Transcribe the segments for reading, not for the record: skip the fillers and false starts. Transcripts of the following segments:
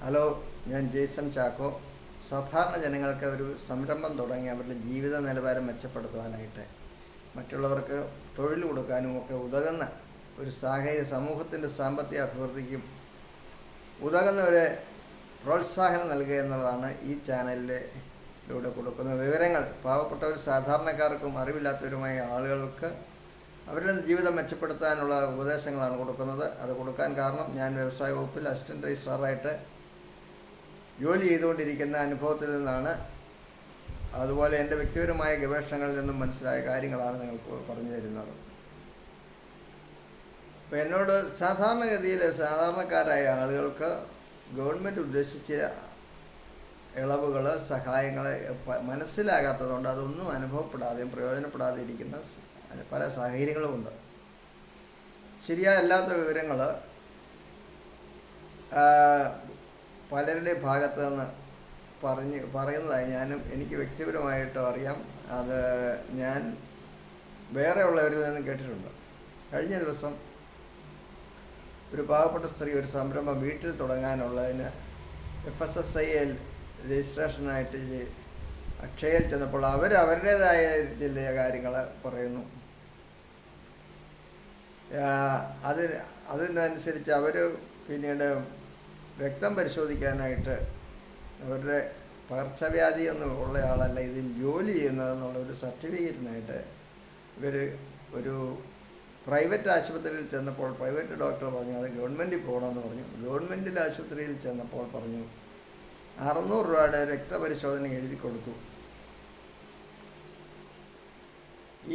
Hello, ഞാൻ Jason Chacko. സാധാരണ ജനങ്ങൾക്ക് ഒരു സംരംഭം തുടങ്ങി അവരുടെ ജീവിത നിലവാരം മെച്ചപ്പെടുത്തുവാനായിട്ട് മറ്റുള്ളവർക്ക് തൊഴിൽ കൊടുക്കാനും ഒക്കെ ഉതകുന്ന ഒരു സാഹചര്യം, സമൂഹത്തിൻ്റെ സാമ്പത്തിക അഭിവൃദ്ധിക്കും ഉതകുന്ന ഒരു പ്രോത്സാഹനം നൽകുക എന്നുള്ളതാണ് ഈ ചാനലിലൂടെ കൊടുക്കുന്ന വിവരങ്ങൾ. പാവപ്പെട്ടവർ, സാധാരണക്കാർക്കും അറിവില്ലാത്തവരുമായ ആളുകൾക്ക് അവരുടെ ജീവിതം മെച്ചപ്പെടുത്താനുള്ള ഉപദേശങ്ങളാണ് കൊടുക്കുന്നത്. അത് കൊടുക്കാൻ കാരണം ഞാൻ വ്യവസായ വകുപ്പിൽ അസിസ്റ്റൻ്റ് രജിസ്ട്രാറായിട്ട് ജോലി ചെയ്തുകൊണ്ടിരിക്കുന്ന അനുഭവത്തിൽ നിന്നാണ്. അതുപോലെ എൻ്റെ വ്യക്തിപരമായ ഗവേഷണങ്ങളിൽ നിന്നും മനസ്സിലായ കാര്യങ്ങളാണ് നിങ്ങൾക്ക് പറഞ്ഞു തരുന്നത്. അപ്പോൾ എന്നോട് സാധാരണഗതിയിൽ സാധാരണക്കാരായ ആളുകൾക്ക് ഗവൺമെൻറ് ഉദ്ദേശിച്ച ഇളവുകൾ, സഹായങ്ങൾ മനസ്സിലാകാത്തതുകൊണ്ട് അതൊന്നും അനുഭവപ്പെടാതെയും പ്രയോജനപ്പെടാതെ ഇരിക്കുന്ന പല സാഹചര്യങ്ങളുമുണ്ട്. ശരിയല്ലാത്ത വിവരങ്ങൾ പലരുടെ ഭാഗത്ത് നിന്ന് പറയുന്നതായി എനിക്ക് വ്യക്തിപരമായിട്ടും അറിയാം. അത് ഞാൻ വേറെ ഉള്ളവരിൽ നിന്നും കേട്ടിട്ടുണ്ട്. കഴിഞ്ഞ ദിവസം ഒരു പാവപ്പെട്ട സ്ത്രീ ഒരു സംരംഭം വീട്ടിൽ തുടങ്ങാനുള്ളതിന് FSSAIൽ രജിസ്ട്രേഷനായിട്ട് അക്ഷയയിൽ ചെന്നപ്പോൾ അവരുടേതായ ചില കാര്യങ്ങൾ പറയുന്നു. അതിനനുസരിച്ച് അവർ പിന്നീട് രക്തം പരിശോധിക്കാനായിട്ട് അവരുടെ പകർച്ചവ്യാധി ഒന്നും ഉള്ള ആളല്ല ഇതിൽ ജോലി ചെയ്യുന്നതെന്നുള്ള ഒരു സർട്ടിഫിക്കറ്റിനായിട്ട് ഇവർ ഒരു പ്രൈവറ്റ് ആശുപത്രിയിൽ ചെന്നപ്പോൾ പ്രൈവറ്റ് ഡോക്ടർ പറഞ്ഞു അത് ഗവൺമെൻറ്റിൽ പോകണമെന്ന് പറഞ്ഞു. ഗവൺമെൻറ്റിൽ ആശുപത്രിയിൽ ചെന്നപ്പോൾ പറഞ്ഞു 600 രൂപയുടെ രക്തപരിശോധന എഴുതി കൊടുത്തു.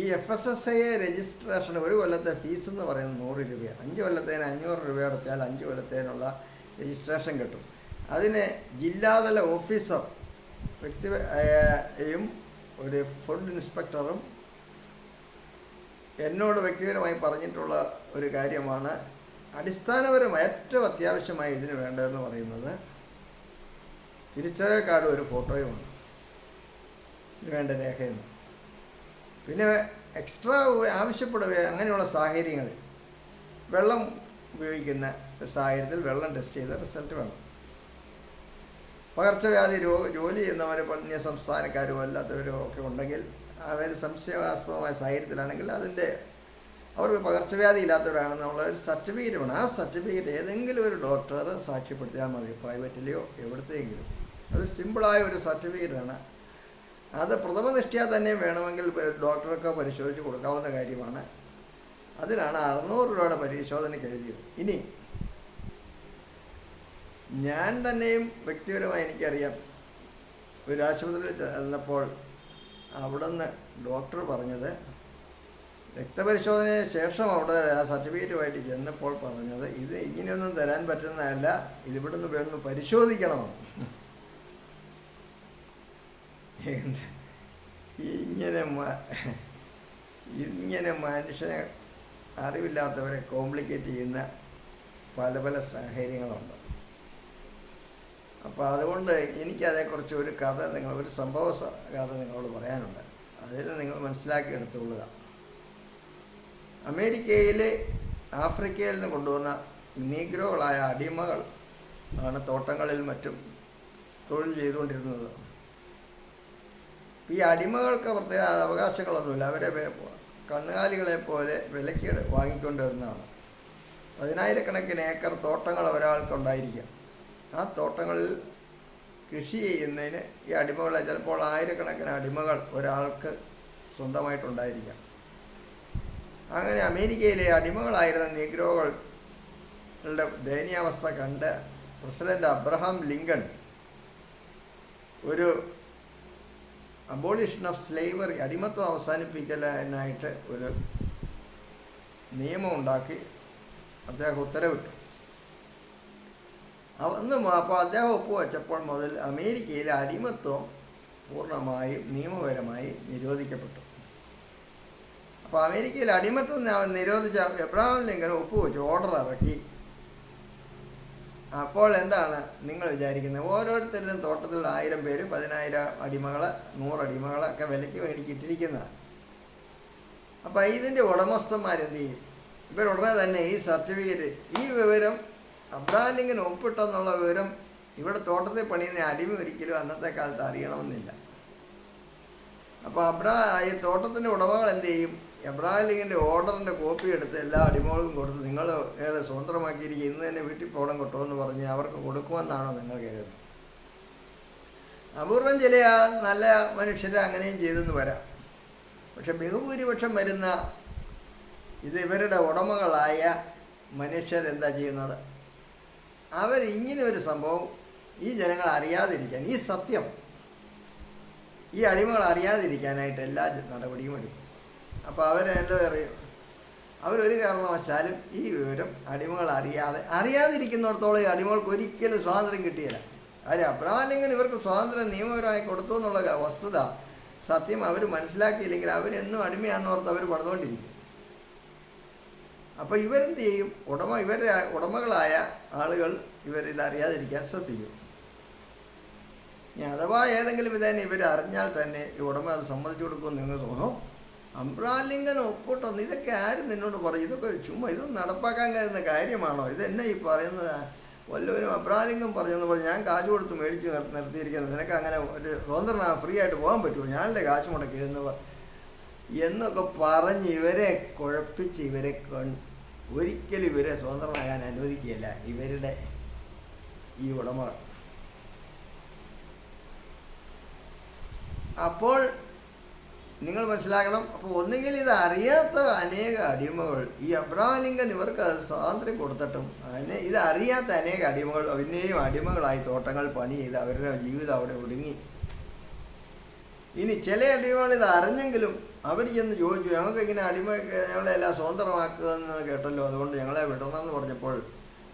ഈ FSSAI രജിസ്ട്രേഷൻ ഒരു കൊല്ലത്തെ ഫീസ് എന്ന് പറയുന്നത് 100 രൂപയാണ്. 5 കൊല്ലത്തേന് 500 രൂപ അടച്ചാൽ 5 കൊല്ലത്തേനുള്ള രജിസ്ട്രേഷൻ കിട്ടും. അതിന് ജില്ലാതല ഓഫീസർ വ്യക്തിയും ഒരു ഫുഡ് ഇൻസ്പെക്ടറും എന്നോട് വ്യക്തിപരമായി പറഞ്ഞിട്ടുള്ള ഒരു കാര്യമാണ്. അടിസ്ഥാനപരമായി ഏറ്റവും അത്യാവശ്യമായി ഇതിന് വേണ്ടതെന്ന് പറയുന്നത് തിരിച്ചറിയൽ കാർഡും ഒരു ഫോട്ടോയുമാണ് ഇതിന് വേണ്ട രേഖയെന്ന്. പിന്നെ എക്സ്ട്രാ ആവശ്യപ്പെടുക അങ്ങനെയുള്ള സാഹചര്യങ്ങളിൽ വെള്ളം ഉപയോഗിക്കുന്ന സാഹചര്യത്തിൽ വെള്ളം ടെസ്റ്റ് ചെയ്ത റിസൾട്ട് വേണം. പകർച്ചവ്യാധി ജോലി ചെയ്യുന്നവർ അന്യ സംസ്ഥാനക്കാരോ അല്ലാത്തവരോ ഒക്കെ ഉണ്ടെങ്കിൽ അവർ സംശയാസ്പദമായ സാഹചര്യത്തിലാണെങ്കിൽ അവർക്ക് പകർച്ചവ്യാധി ഇല്ലാത്തവരാണെന്നുള്ള ഒരു സർട്ടിഫിക്കറ്റ് വേണം. ആ സർട്ടിഫിക്കറ്റ് ഏതെങ്കിലും ഒരു ഡോക്ടർ സാക്ഷ്യപ്പെടുത്തിയാൽ മതി, പ്രൈവറ്റിലെയോ എവിടത്തെയെങ്കിലും. അത് സിമ്പിളായ ഒരു സർട്ടിഫിക്കറ്റാണ്. അത് പ്രഥമ ദൃഷ്ട്യാ തന്നെ വേണമെങ്കിൽ ഡോക്ടർക്ക് പരിശോധിച്ച് കൊടുക്കാവുന്ന കാര്യമാണ്. അതിനാണ് 600 രൂപയുടെ പരിശോധനയ്ക്ക് എഴുതിയത്. ഇനി ഞാൻ തന്നെയും വ്യക്തിപരമായി എനിക്കറിയാം, ഒരു ആശുപത്രിയിൽ ചെന്നപ്പോൾ അവിടുന്ന് ഡോക്ടർ പറഞ്ഞത്, രക്തപരിശോധനയ്ക്ക് ശേഷം അവിടെ ആ സർട്ടിഫിക്കറ്റുമായിട്ട് ചെന്നപ്പോൾ പറഞ്ഞത് ഇത് ഇങ്ങനെയൊന്നും തരാൻ പറ്റുന്നതല്ല, ഇതിവിടുന്ന് വേണമെന്ന് പരിശോധിക്കണമെന്ന്. ഇങ്ങനെ മനുഷ്യനെ അറിവില്ലാത്തവരെ കോംപ്ലിക്കേറ്റ് ചെയ്യുന്ന പല സാഹചര്യങ്ങളുണ്ട്. അപ്പോൾ അതുകൊണ്ട് എനിക്കതേക്കുറിച്ച് ഒരു സംഭവ കഥ നിങ്ങളോട് പറയാനുണ്ട്. അതിൽ നിങ്ങൾ മനസ്സിലാക്കിയെടുത്തുകൊള്ളുക. അമേരിക്കയിലെ ആഫ്രിക്കയിൽ നിന്ന് കൊണ്ടുവന്ന നീഗ്രോകളായ അടിമകൾ ആണ് തോട്ടങ്ങളിൽ മറ്റും തൊഴിൽ ചെയ്തുകൊണ്ടിരുന്നത്. ഈ അടിമകൾക്ക് പ്രത്യേക അവകാശങ്ങളൊന്നുമില്ല. അവരെ കന്നുകാലികളെ പോലെ വിലയ്ക്ക് വാങ്ങിക്കൊണ്ടിരുന്നതാണ്. 10,000-കണക്കിന് ഏക്കർ തോട്ടങ്ങൾ ഒരാൾക്കുണ്ടായിരിക്കാം. ആ തോട്ടങ്ങളിൽ കൃഷി ചെയ്യുന്നതിന് ഈ അടിമകളെ ചിലപ്പോൾ 1000-കണക്കിന് അടിമകൾ ഒരാൾക്ക് സ്വന്തമായിട്ടുണ്ടായിരിക്കാം. അങ്ങനെ അമേരിക്കയിലെ അടിമകളായിരുന്ന നീഗ്രോകളുടെ ദയനീയാവസ്ഥ കണ്ട് പ്രസിഡന്റ് അബ്രഹാം ലിങ്കൺ ഒരു അബോളിഷൻ ഓഫ് സ്ലേവറി, അടിമത്വം അവസാനിപ്പിക്കലിനായിട്ട് ഒരു നിയമം ഉണ്ടാക്കി അദ്ദേഹം ഉത്തരവിട്ടു. അപ്പോൾ അദ്ദേഹം ഒപ്പുവെച്ചപ്പോൾ മുതൽ അമേരിക്കയിലെ അടിമത്വം പൂർണ്ണമായും നിയമപരമായി നിരോധിക്കപ്പെട്ടു. അപ്പോൾ അമേരിക്കയിൽ അടിമത്വം നിരോധിച്ച എബ്രഹാം ലിങ്കൺ ഒപ്പുവെച്ചു, ഓർഡർ ഇറക്കി. അപ്പോൾ എന്താണ് നിങ്ങൾ വിചാരിക്കുന്നത്? ഓരോരുത്തരുടെയും തോട്ടത്തിൽ 1000 പേര് 10,000 അടിമകൾ 100 അടിമകളൊക്കെ വിലയ്ക്ക് മേടിച്ചിട്ടിരിക്കുന്നതാണ്. അപ്പോൾ ഇതിൻ്റെ ഉടമസ്ഥന്മാരെന്ത് ചെയ്യും? ഇവരുടനെ തന്നെ ഈ സർട്ടിഫിക്കറ്റ്, ഈ വിവരം അബ്രഹാം ലിങ്കൺ ഒപ്പിട്ടെന്നുള്ള വിവരം ഇവിടെ തോട്ടത്തിൽ പണിയുന്ന അടിമ ഒരിക്കലും അന്നത്തെ കാലത്ത് അറിയണമെന്നില്ല. അപ്പോൾ ഈ തോട്ടത്തിൻ്റെ ഉടമകൾ എന്ത് ചെയ്യും? എബ്രഹാം ലിങ്കിൻ്റെ ഓർഡറിൻ്റെ കോപ്പി എടുത്ത് എല്ലാ അടിമകൾക്കും കൊടുത്ത് നിങ്ങൾ ഏറെ സ്വതന്ത്രമാക്കിയിരിക്കുക, ഇന്ന് തന്നെ വീട്ടിൽ പോകണം കേട്ടോ എന്ന് പറഞ്ഞ് അവർക്ക് കൊടുക്കുമെന്നാണോ നിങ്ങൾ കരുതുന്നത്? അപൂർവം ചില നല്ല മനുഷ്യർ അങ്ങനെയും ചെയ്തെന്ന് വരാം. പക്ഷെ ബഹുഭൂരിപക്ഷം വരുന്ന ഇത് ഇവരുടെ ഉടമകളായ മനുഷ്യരെന്താ ചെയ്യുന്നത്? അവർ ഇങ്ങനെ ഒരു സംഭവം ഈ ജനങ്ങൾ അറിയാതിരിക്കാൻ, ഈ സത്യം ഈ അടിമകൾ അറിയാതിരിക്കാനായിട്ട് എല്ലാ നടപടിയും എടുക്കും. അപ്പോൾ അവരെന്താ പറയും? അവരൊരു കാരണവശാലും ഈ വിവരം അടിമകൾ അറിയാതിരിക്കുന്നിടത്തോളം ഈ അടിമകൾക്ക് ഒരിക്കലും സ്വാതന്ത്ര്യം കിട്ടിയില്ല. കാര്യം അബ്രഹാം ലിങ്കൻ ഇവർക്ക് സ്വാതന്ത്ര്യം നിയമപരമായി കൊടുത്തു എന്നുള്ള വസ്തുത സത്യം അവർ മനസ്സിലാക്കിയില്ലെങ്കിൽ അവരെന്നും അടിമയാണെന്ന് ഓർത്ത് അവർ പണിതുകൊണ്ടിരിക്കും. അപ്പോൾ ഇവരെന്ത് ചെയ്യും? ഇവരുടെ ഉടമകളായ ആളുകൾ ഇവരിതറിയാതിരിക്കാൻ ശ്രദ്ധിക്കും. ഇനി അഥവാ ഏതെങ്കിലും വിധേന ഇവർ അറിഞ്ഞാൽ തന്നെ ഈ ഉടമ അത് സമ്മതിച്ചു കൊടുക്കുമെന്ന് നിങ്ങൾ തോന്നോ? അബ്രഹാം ലിങ്കൻ ഒപ്പിട്ടൊന്ന് ഇതൊക്കെ ആരും നിന്നോട് പറയും? ഇതൊക്കെ ചുമ്മാ ഇതൊന്നും നടപ്പാക്കാൻ കഴിയുന്ന കാര്യമാണോ? ഇതെന്നെ ഈ പറയുന്നത് വല്ലവരും അബ്രഹാം ലിങ്കൻ പറഞ്ഞെന്ന് പറഞ്ഞ് ഞാൻ കാശ് കൊടുത്ത് മേടിച്ച് നിർത്തിയിരിക്കുന്നത്, നിനക്ക് അങ്ങനെ ഒരു സ്വതന്ത്രനാ ഫ്രീ ആയിട്ട് പോകാൻ പറ്റുമോ? ഞാനല്ലേ കാശ് മുടക്കിയതെന്ന് എന്നൊക്കെ പറഞ്ഞ് ഇവരെ കുഴപ്പിച്ച് ഇവരെ ഒരിക്കലും ഇവരെ സ്വതന്ത്രനാകാൻ അനുവദിക്കുകയില്ല ഇവരുടെ ഈ ഉടമകൾ. അപ്പോൾ നിങ്ങൾ മനസ്സിലാക്കണം. അപ്പോൾ ഒന്നുകിൽ ഇത് അറിയാത്ത അനേക അടിമകൾ, ഈ അബ്രഹാം ലിങ്കൻ ഇവർക്ക് സ്വാതന്ത്ര്യം കൊടുത്തിട്ടും ഇത് അറിയാത്ത അനേക അടിമകൾ പിന്നെയും അടിമകളായി തോട്ടങ്ങൾ പണി ചെയ്ത് അവരുടെ ജീവിതം അവിടെ ഒടുങ്ങി. ഇനി ചില അടിമകൾ ഇത് അറിഞ്ഞെങ്കിലും അവർ ചെന്ന് ചോദിച്ചു, ഞങ്ങൾക്ക് ഇങ്ങനെ ഞങ്ങളെല്ലാം സ്വതന്ത്രമാക്കുക എന്ന് കേട്ടല്ലോ, അതുകൊണ്ട് ഞങ്ങളെ വിടണമെന്ന് പറഞ്ഞപ്പോൾ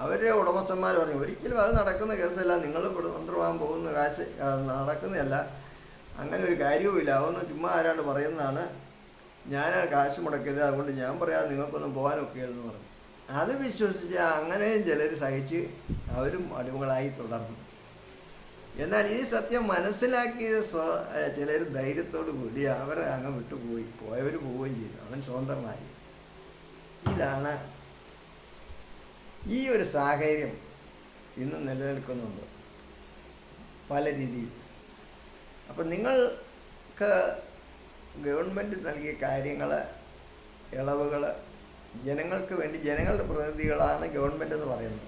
അവരുടെ ഉടമസ്ഥന്മാർ പറഞ്ഞു, ഒരിക്കലും അത് നടക്കുന്ന കേസല്ല, നിങ്ങൾ സ്വതന്ത്രമാകാൻ പോകുന്ന കാശ് നടക്കുന്നതല്ല, അങ്ങനെ ഒരു കാര്യവുമില്ല, അതൊന്നും ചുമ്മാ ആരാണ്ട് പറയുന്നതാണ്, ഞാൻ കാശ് മുടക്കിയത്, അതുകൊണ്ട് ഞാൻ പറയാതെ നിങ്ങൾക്കൊന്നും പോകാനൊക്കെയെന്ന് പറഞ്ഞു. അത് വിശ്വസിച്ച് അങ്ങനെയും ചിലർ സഹിച്ച് അവരും അടിമകളായി തുടർന്നു. എന്നാൽ ഈ സത്യം മനസ്സിലാക്കിയ ചിലർ ധൈര്യത്തോടു കൂടി അവരെ അങ്ങ് പോയവർ പോവുകയും ചെയ്തു, അവൻ സ്വതന്ത്രനായി. ഇതാണ് ഈ ഒരു സാഹചര്യം ഇന്ന് നിലനിൽക്കുന്നുണ്ട് പല രീതിയിൽ. അപ്പം നിങ്ങൾക്ക് ഗവൺമെൻറ് നൽകിയ കാര്യങ്ങൾ, ഇളവുകൾ ജനങ്ങൾക്ക് വേണ്ടി, ജനങ്ങളുടെ പ്രതിനിധികളാണ് ഗവൺമെൻറ് എന്ന് പറയുന്നത്.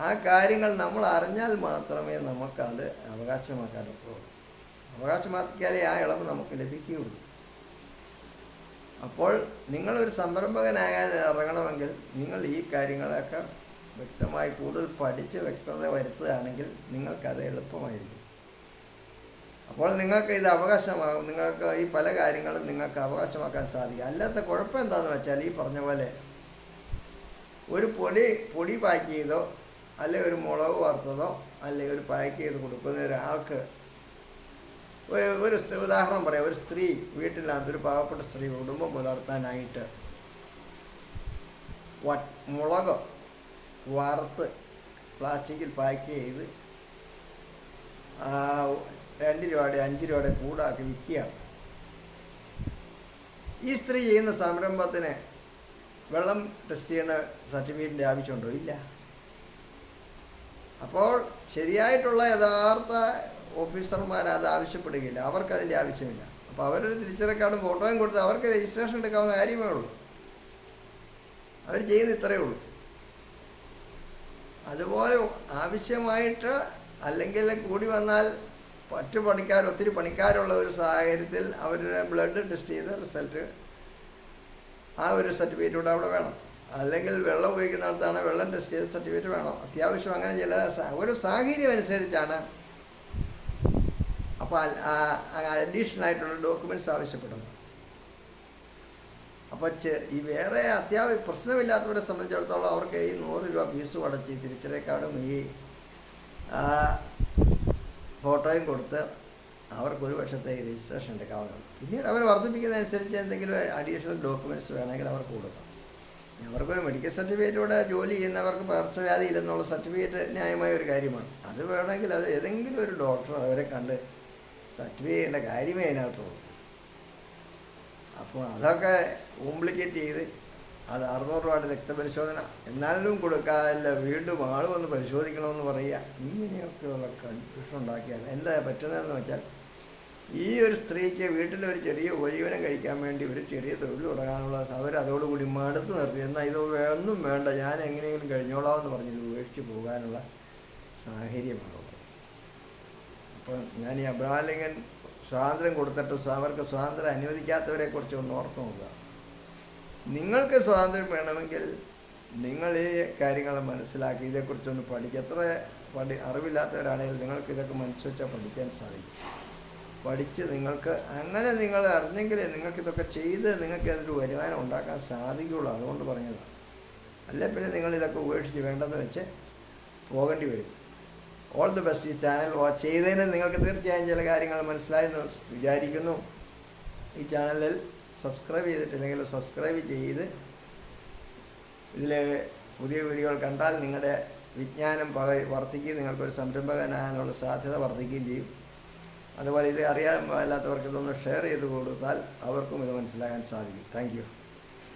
ആ കാര്യങ്ങൾ നമ്മൾ അറിഞ്ഞാൽ മാത്രമേ നമുക്കത് അവകാശമാക്കാനൊക്കുള്ളൂ. അവകാശമാക്കിയാലേ ആ ഇളവ് നമുക്ക് ലഭിക്കുകയുള്ളൂ. അപ്പോൾ നിങ്ങളൊരു സംരംഭകനാകാൻ ഇറങ്ങണമെങ്കിൽ നിങ്ങൾ ഈ കാര്യങ്ങളൊക്കെ വ്യക്തമായി കൂടുതൽ പഠിച്ച് വ്യക്തത വരുത്തുകയാണെങ്കിൽ നിങ്ങൾക്കത് എളുപ്പമായിരിക്കും. അപ്പോൾ നിങ്ങൾക്ക് ഇത് അവകാശമാകും. നിങ്ങൾക്ക് ഈ പല കാര്യങ്ങളും നിങ്ങൾക്ക് അവകാശമാക്കാൻ സാധിക്കും. അല്ലാത്ത കുഴപ്പം എന്താണെന്ന് വെച്ചാൽ ഈ പറഞ്ഞ പോലെ ഒരു പൊടി പാക്ക് ചെയ്തോ അല്ലെങ്കിൽ ഒരു മുളക് വറുത്തതോ അല്ലെങ്കിൽ ഒരു പാക്ക് ചെയ്ത് കൊടുക്കുന്ന ഒരാൾക്ക് ഒരു ഉദാഹരണം പറയാം. ഒരു സ്ത്രീ വീട്ടിനകത്തൊരു പാവപ്പെട്ട സ്ത്രീ കുടുംബം പുലർത്താനായിട്ട് മുളക് വറുത്ത് പ്ലാസ്റ്റിക്കിൽ പാക്ക് ചെയ്ത് 2 രൂപയുടെ 5 രൂപയുടെ കൂടാക്കി വിൽക്കുകയാണ്. ഈ സ്ത്രീ ചെയ്യുന്ന സംരംഭത്തിന് വെള്ളം ടെസ്റ്റ് ചെയ്യുന്ന സർട്ടിഫിക്കറ്റിൻ്റെ ആവശ്യമുണ്ടോ? ഇല്ല. അപ്പോൾ ശരിയായിട്ടുള്ള യഥാർത്ഥ ഓഫീസർമാർ അത് ആവശ്യപ്പെടുകയില്ല, അവർക്കതിൻ്റെ ആവശ്യമില്ല. അപ്പോൾ അവരൊരു തിരിച്ചറിയൽ കാർഡും ഫോട്ടോയും കൊടുത്ത് അവർക്ക് രജിസ്ട്രേഷൻ എടുക്കാവുന്ന കാര്യമേ ഉള്ളൂ. അവർ ചെയ്യുന്ന ഇത്രയേ ഉള്ളൂ. അതുപോലെ ആവശ്യമായിട്ട് അല്ലെങ്കിൽ കൂടി വന്നാൽ ഒത്തിരി പണിക്കാരുള്ള ഒരു സാഹചര്യത്തിൽ അവരുടെ ബ്ലഡ് ടെസ്റ്റ് ചെയ്ത റിസൾട്ട് ആ ഒരു സർട്ടിഫിക്കറ്റ് കൂടെ അവിടെ വേണം. അല്ലെങ്കിൽ വെള്ളം ഉപയോഗിക്കുന്നിടത്താണ് വെള്ളം ടെസ്റ്റ് ചെയ്ത സർട്ടിഫിക്കറ്റ് വേണം. അത്യാവശ്യം അങ്ങനെ ചില ഒരു സാഹചര്യം അനുസരിച്ചാണ് അപ്പോൾ അഡീഷണൽ ആയിട്ടുള്ള ഡോക്യുമെൻറ്റ്സ് ആവശ്യപ്പെടുന്നത്. അപ്പോൾ ഈ വേറെ പ്രശ്നമില്ലാത്തവരെ സംബന്ധിച്ചിടത്തോളം അവർക്ക് ഈ 100 രൂപ ഫീസും അടച്ച് തിരിച്ചറിയൽ കാർഡും ഈ ഫോട്ടോയും കൊടുത്ത് അവർക്കൊരു വർഷത്തെ രജിസ്ട്രേഷൻ എടുക്കാവുന്നതാണ്. പിന്നീട് അവർ വർദ്ധിപ്പിക്കുന്നതനുസരിച്ച് എന്തെങ്കിലും അഡീഷണൽ ഡോക്യുമെൻറ്റ്സ് വേണമെങ്കിൽ അവർക്ക് കൊടുക്കാം. അവർക്കൊരു മെഡിക്കൽ സർട്ടിഫിക്കറ്റിലൂടെ ജോലി ചെയ്യുന്നവർക്ക് പകർച്ചവ്യാധി ഇല്ലെന്നുള്ള സർട്ടിഫിക്കറ്റ് ന്യായമായ ഒരു കാര്യമാണ്. അത് വേണമെങ്കിൽ അത് ഏതെങ്കിലും ഒരു ഡോക്ടർ അവരെ കണ്ട് സർട്ടിഫൈ ചെയ്യേണ്ട കാര്യമേ അതിനകത്തുള്ളൂ. അപ്പോൾ അതൊക്കെ കോംപ്ലിക്കേറ്റ് ചെയ്ത് അത് 600 രൂപയുടെ രക്തപരിശോധന എന്നാലും കൊടുക്കാതില്ല, വീണ്ടും ആൾ വന്ന് പരിശോധിക്കണമെന്ന് പറയുക. ഇങ്ങനെയൊക്കെയുള്ള കൺഫ്യൂഷൻ ഉണ്ടാക്കിയാൽ എന്താ പറ്റുന്നതെന്ന് വെച്ചാൽ, ഈ ഒരു സ്ത്രീക്ക് വീട്ടിലൊരു ചെറിയ ഉപജീവനം കഴിക്കാൻ വേണ്ടി ഒരു ചെറിയ തൊഴിൽ തുടങ്ങാനുള്ള അവരതോടുകൂടി മടുത്ത് നിർത്തി. എന്നാൽ ഇത് ഒന്നും വേണ്ട, ഞാൻ എങ്ങനെയെങ്കിലും കഴിഞ്ഞോളാമെന്ന് പറഞ്ഞ് ഇത് ഉപേക്ഷിച്ച് പോകാനുള്ള സാഹചര്യമാണുള്ളത്. അപ്പം ഞാൻ ഈ അബ്രഹാം ലിങ്കൻ സ്വാതന്ത്ര്യം കൊടുത്തിട്ട് അവർക്ക് സ്വാതന്ത്ര്യം അനുവദിക്കാത്തവരെക്കുറിച്ച് ഒന്ന് ഓർത്ത് നോക്കുക. നിങ്ങൾക്ക് സ്വാതന്ത്ര്യം വേണമെങ്കിൽ നിങ്ങൾ ഈ കാര്യങ്ങൾ മനസ്സിലാക്കി ഇതേക്കുറിച്ചൊന്ന് പഠിക്കുക. എത്ര അറിവില്ലാത്തവരാണെങ്കിൽ നിങ്ങൾക്ക് ഇതൊക്കെ മനസ്സുവെച്ചാൽ പഠിക്കാൻ സാധിക്കും. പഠിച്ച് നിങ്ങൾക്ക് അങ്ങനെ നിങ്ങൾ അറിഞ്ഞെങ്കിൽ നിങ്ങൾക്കിതൊക്കെ ചെയ്ത് നിങ്ങൾക്ക് അതിൻ്റെ വരുമാനം ഉണ്ടാക്കാൻ സാധിക്കുകയുള്ളൂ. അതുകൊണ്ട് പറഞ്ഞതാണ്. അല്ലെ പിന്നെ നിങ്ങളിതൊക്കെ ഉപേക്ഷിച്ച് വേണ്ടെന്ന് വെച്ച് പോകേണ്ടി വരും. All the best. ഈ ചാനൽ വാച്ച് ചെയ്തതിന് നിങ്ങൾക്ക് തീർച്ചയായും ചില കാര്യങ്ങൾ മനസ്സിലായെന്ന് വിചാരിക്കുന്നു. ഈ ചാനലിൽ സബ്സ്ക്രൈബ് ചെയ്തിട്ടില്ലെങ്കിൽ സബ്സ്ക്രൈബ് ചെയ്ത് ഇതിലെ പുതിയ വീഡിയോകൾ കണ്ടാൽ നിങ്ങളുടെ വിജ്ഞാനം വർദ്ധിക്കുകയും നിങ്ങൾക്കൊരു സംരംഭകനാകാനുള്ള സാധ്യത വർദ്ധിക്കുകയും ചെയ്യും. അതുപോലെ ഇത് അറിയാൻ മേലാത്തവർക്ക് ഇതൊന്ന് ഷെയർ ചെയ്ത് കൊടുത്താൽ അവർക്കും ഇത് മനസ്സിലാക്കാൻ സാധിക്കും. Thank you.